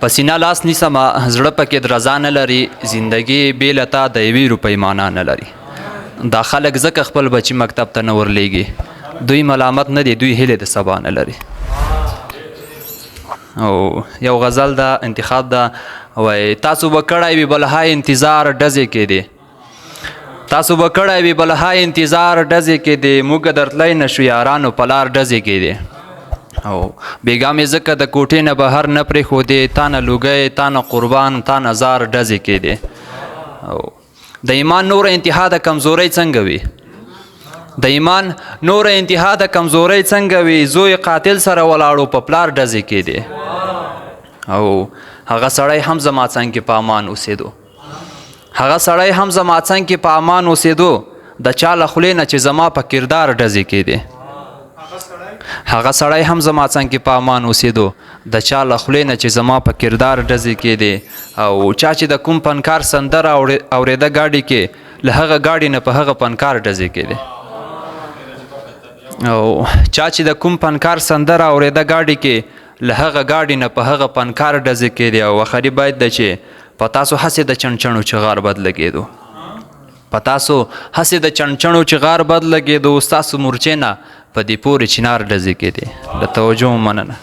پسینه لاس نیسمه زړه پکې درزا نه لري زندګي بې له تا د یوې روپۍ معنا نه لري دا خلک ځکه خپل بچي مکتب ته نه ورلیږي دوی ملامت نه دي دوی هیلې د سبا نه لري او یو غزل دا انتخاب دا وای تاسو به کړی وي بلهای انتظار ډزې کې دی تاسو به کړی وي بلهای انتظار ډزې کې دی موږ درتلی نه شو یارانو په لار ډزې کې دی او بیګا مې ځکه د کوټې نه بهر نه پرېښودې تا نه لوګی تا نه قربان تا نه زار ډزې کې دی او د ایمان نوره انتها د کمزورۍ څنګه وي د ایمان نوره انتها د کمزورۍ څنګه وي زوی قاتل سره ولاړو په پلار ډزې کې دی او هغه سړی هم زما څنګ کې په امان اوسېدو هغه سړی هم زما څنګ کې په امان اوسېدو د چا له خولې نه چې زما په کردار ډزې کې دی هغه سړی هم زما څنګ کې په امان اوسېدو د چا له خولې نه چې زما په کردار ډزې کې دی او چا چې د کوم پنکار سندره اورېده ګاډي کې له هغه ګاډي نه په هغه پنکار ډزې کې دی او چا چې د کوم پنکار سندره اورېده ګاډي کې له هغه ګاډي نه په هغه پنکار ډزې کې دی او آخري باید ده چې په تاسو هسې د چڼچڼو چغار بد لګېدو په تاسو هسې د چڼچڼو چغار بد لګېدو ستاسو مورچې نه په دې پورې چنار ډزې کې دی له توجه مننه